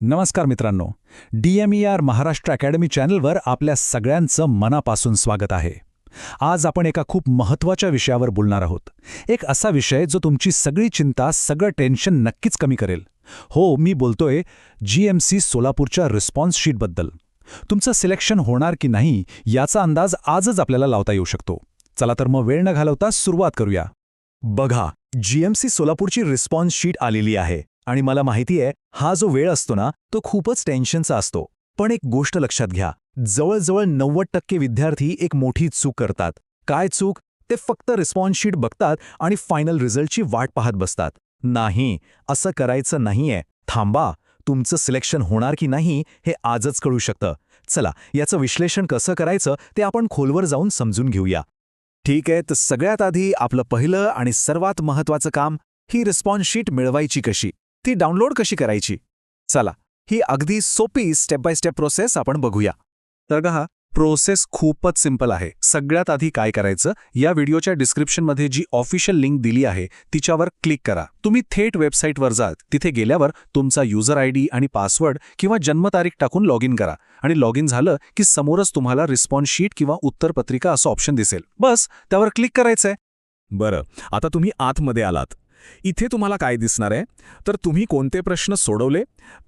नमस्कार मित्रांनो, DMER Maharashtra academy चॅनलवर आपल्या सगळ्यांचं मनापासून स्वागत आहे. आज आपण एका खूप महत्त्वाच्या विषयावर बोलणार आहोत. एक असा विषय जो तुमची सगळी चिंता, सगळं टेन्शन नक्कीच कमी करेल. हो, मी बोलतोय GMC सोलापूरच्या रिस्पॉन्स शीटबद्दल. तुमचं सिलेक्शन होणार की नाही याचा अंदाज आजच आपल्याला लावता येऊ शकतो. चला तर मग वेळ न घालवता सुरुवात करूया. बघा, GMC सोलापूरची रिस्पॉन्स शीट आलेली आहे आणि मला माहिती आहे हा जो वेळ असतो ना तो खूपच टेन्शनचा असतो. पण एक गोष्ट लक्षात घ्या, जवळजवळ 90% विद्यार्थी एक मोठी चूक करतात. काय चूक? ते फक्त रिस्पॉन्स शीट बघतात आणि फायनल रिझल्टची वाट पाहत बसतात. नाही, असं करायचं नाहीये. थांबा, तुमचं सिलेक्शन होणार की नाही हे आजच कळू शकतं. चला, याचं विश्लेषण कसं करायचं ते आपण खोलवर जाऊन समजून घेऊया. ठीक आहे, तर सगळ्यात आधी आपलं पहिलं आणि सर्वात महत्त्वाचं काम, ही रिस्पॉन्स शीट मिळवायची कशी, ती डाउनलोड कशी करायची. चला, ही अगदी सोपी स्टेप बाय स्टेप प्रोसेस आपण बघूया. तर हा प्रोसेस खूपच सिंपल आहे. सगळ्यात आधी काय करायचं, या व्हिडिओच्या डिस्क्रिप्शनमध्ये जी ऑफिशियल लिंक दिली आहे तिच्यावर क्लिक करा. तुम्ही थेट वेबसाईटवर जाल. तिथे गेल्यावर तुमचा युजर ID आणि पासवर्ड किंवा जन्मतारीख टाकून लॉग इन करा आणि लॉग इन झालं की समोरच तुम्हाला रिस्पॉन्स शीट किंवा उत्तरपत्रिका असं ऑप्शन दिसेल. बस त्यावर क्लिक करायचंय. बरं, आता तुम्ही आतमध्ये आलात. इथे तुम्हाला काय दिसणार आहे, तर तुम्ही कोणते प्रश्न सोडवले,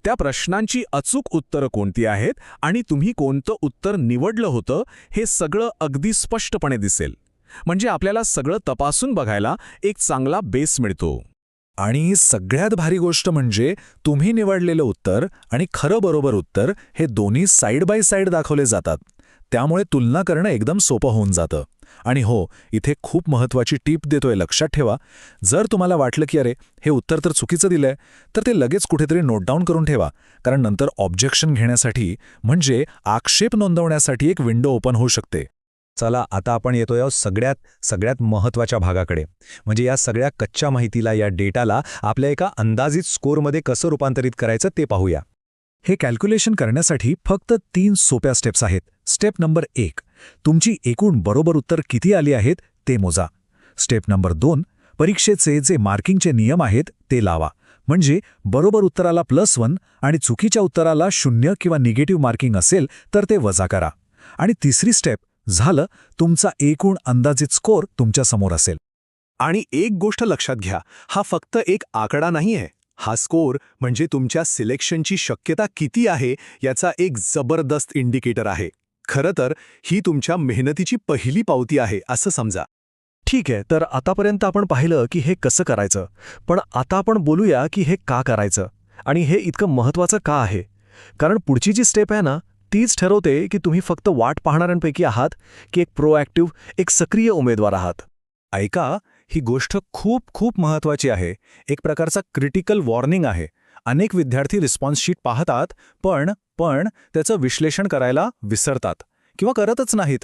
त्या प्रश्नांची अचूक उत्तरं कोणती आहेत आणि तुम्ही कोणतं उत्तर निवडलं होतं हे सगळं अगदी स्पष्टपणे दिसेल. म्हणजे आपल्याला सगळं तपासून बघायला एक चांगला बेस मिळतो. आणि सगळ्यात भारी गोष्ट म्हणजे तुम्ही निवडलेलं उत्तर आणि खरं बरोबर उत्तर हे दोन्ही साईड बाय साईड दाखवले जातात. त्यामुळे तुलना करणं एकदम सोपं होऊन जातं. आणि हो, इथे खूप महत्त्वाची टीप देतोय, लक्षात ठेवा. जर तुम्हाला वाटलं की अरे हे उत्तर तर चुकीचं दिलंय, तर ते लगेच कुठेतरी नोट डाऊन करून ठेवा. कारण नंतर ऑब्जेक्शन घेण्यासाठी म्हणजे आक्षेप नोंदवण्यासाठी एक विंडो ओपन होऊ शकते. चला, आता आपण येतोय सगळ्यात महत्त्वाच्या भागाकडे. म्हणजे या सगळ्या कच्च्या माहितीला, या डेटाला आपल्या एका अंदाजित स्कोअरमध्ये कसं रूपांतरित करायचं ते पाहूया. हे कॅल्क्युलेशन करण्यासाठी फक्त 3 सोप्या स्टेप्स आहेत. स्टेप नंबर 1, तुमची एकूण बरोबर उत्तर किती आली आहेत ते मोजा. स्टेप नंबर 2, परीक्षेचे जे मार्किंगचे नियम आहेत ते लावा. म्हणजे बरोबर उत्तराला +1 आणि चुकीच्या उत्तराला 0 किंवा निगेटिव्ह मार्किंग असेल तर ते वजा करा. आणि तिसरी स्टेप, झालं, तुमचा एकूण अंदाजित स्कोअर तुमच्या समोर असेल. आणि एक गोष्ट लक्षात घ्या, हा फक्त एक आकडा नाहीये. हा स्कोअर म्हणजे तुमच्या सिलेक्शनची शक्यता किती आहे याचा एक जबरदस्त इंडिकेटर आहे. खरं तर ही तुमच्या मेहनतीची पहिली पावती आहे असं समजा. ठीक आहे, तर आतापर्यंत आपण पाहिलं की हे कसं करायचं. पण आता आपण बोलूया की हे का करायचं आणि हे इतकं महत्त्वाचं का आहे. कारण पुढची जी स्टेप आहे ना, तीच ठरवते की तुम्ही फक्त वाट पाहणाऱ्यांपैकी आहात की एक प्रोॲक्टिव्ह, एक सक्रिय उमेदवार आहात. ऐका, ही गोष्ट खूप खूप महत्त्वाची आहे. एक प्रकारचा क्रिटिकल वॉर्निंग आहे. अनेक विद्यार्थी रिस्पॉन्स शीट पाहतात पण त्याचं विश्लेषण करायला विसरतात किंवा करतच नाहीत.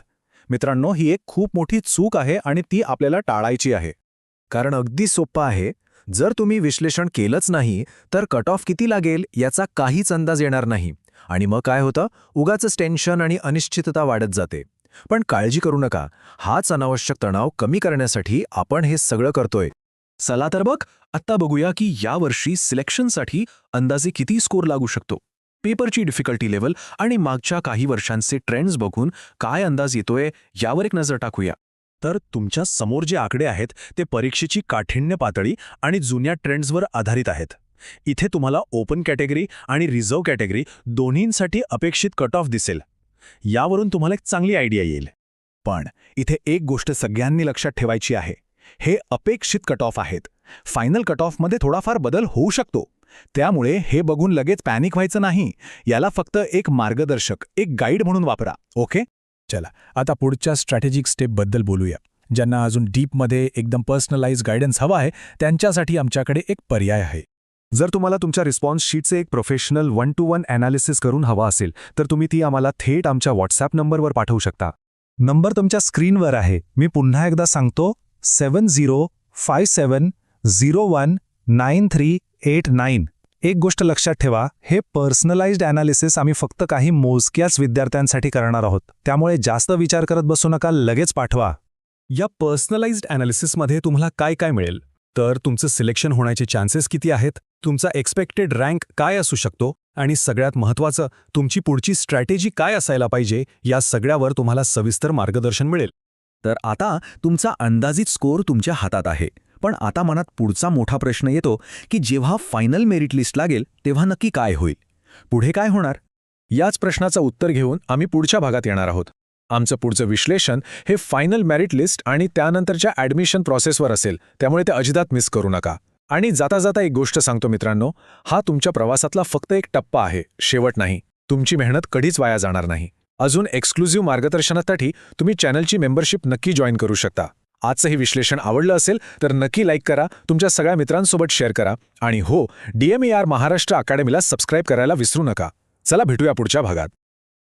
मित्रांनो, ही एक खूप मोठी चूक आहे आणि ती आपल्याला टाळायची आहे. कारण अगदी सोपं आहे. जर तुम्ही विश्लेषण केलंच नाही तर कट ऑफ किती लागेल याचा काहीच अंदाज येणार नाही. आणि मग काय होतं, उगाचच टेन्शन आणि अनिश्चितता वाढत जाते. पण काळजी करू नका, हाच अनावश्यक तणाव कमी करण्यासाठी आपण हे सगळं करतोय. चला तर बघ, आत्ता बघूया की यावर्षी सिलेक्शनसाठी अंदाजे किती स्कोअर लागू शकतो. पेपरची डिफिकल्टी लेव्हल आणि मागच्या काही वर्षांचे ट्रेंड्स बघून काय अंदाज येतोय यावर एक नजर टाकूया. तर तुमच्या समोर जे आकडे आहेत ते परीक्षेची काठिण्य पातळी आणि जुन्या ट्रेंड्सवर आधारित आहेत. इथे तुम्हाला ओपन कॅटेगरी आणि रिझर्व्ह कॅटेगरी दोन्हींसाठी अपेक्षित कट ऑफ दिसेल. यावरून तुम्हाला एक चांगली आयडिया येईल. पण इथे एक गोष्ट सगळ्यांनी लक्षात ठेवायची आहे, हे अपेक्षित कट ऑफ आहेत. फायनल कट ऑफमध्ये थोडाफार बदल होऊ शकतो. त्यामुळे हे बघून लगेच पॅनिक व्हायचं नाही. याला फक्त एक मार्गदर्शक, एक गाईड म्हणून वापरा. ओके, चला आता पुढच्या स्ट्रॅटेजिक स्टेपबद्दल बोलूया. ज्यांना अजून डीपमध्ये एकदम पर्सनलाइज गायडन्स हवा आहे त्यांच्यासाठी आमच्याकडे एक पर्याय आहे. जर तुम्हाला तुमच्या रिस्पॉन्स शीटचे एक प्रोफेशनल 1-to-1 ॲनालिसिस करून हवा असेल तर तुम्ही ती आम्हाला थेट आमच्या व्हॉट्सॲप नंबरवर पाठवू शकता. नंबर तुमच्या स्क्रीनवर आहे. मी पुन्हा एकदा सांगतो, 7057019389. एक गोष्ट लक्षात ठेवा, हे पर्सनलाइज्ड ॲनालिसिस आम्ही फक्त काही मोजक्याच विद्यार्थ्यांसाठी करणार आहोत. त्यामुळे जास्त विचार करत बसू नका, लगेच पाठवा. या पर्सनलाइज्ड ॲनालिसिसमध्ये तुम्हाला काय काय मिळेल, तर तुमचं सिलेक्शन होण्याचे चान्सेस किती आहेत, तुमचा एक्सपेक्टेड रँक काय असू शकतो, आणि सगळ्यात महत्त्वाचं, तुमची पुढची स्ट्रॅटेजी काय असायला पाहिजे या सगळ्यावर तुम्हाला सविस्तर मार्गदर्शन मिळेल. तर आता तुमचा अंदाजित स्कोअर तुमच्या हातात आहे. पण आता मनात पुढचा मोठा प्रश्न येतो की जेव्हा फायनल मेरिट लिस्ट लागेल तेव्हा नक्की काय होईल? पुढे काय होणार? याच प्रश्नाचं उत्तर घेऊन आम्ही पुढच्या भागात येणार आहोत. आमचं पुढचं विश्लेषण हे फायनल मेरिट लिस्ट आणि त्यानंतरच्या ॲडमिशन प्रोसेसवर असेल, त्यामुळे ते अजिबात मिस करू नका. आणि जाता जाता एक गोष्ट सांगतो मित्रांनो, हा तुमच्या प्रवासातला फक्त एक टप्पा आहे, शेवट नाही. तुमची मेहनत कधीच वाया जाणार नाही. अजून एक्सक्लुझिव्ह मार्गदर्शनासाठी तुम्ही चॅनलची मेंबरशिप नक्की जॉईन करू शकता. आजचं हे विश्लेषण आवडलं असेल तर नक्की लाईक करा, तुमच्या सगळ्या मित्रांसोबत शेअर करा आणि हो, DMER महाराष्ट्र अकॅडमीला सबस्क्राईब करायला विसरू नका. चला भेटूया पुढच्या भागात.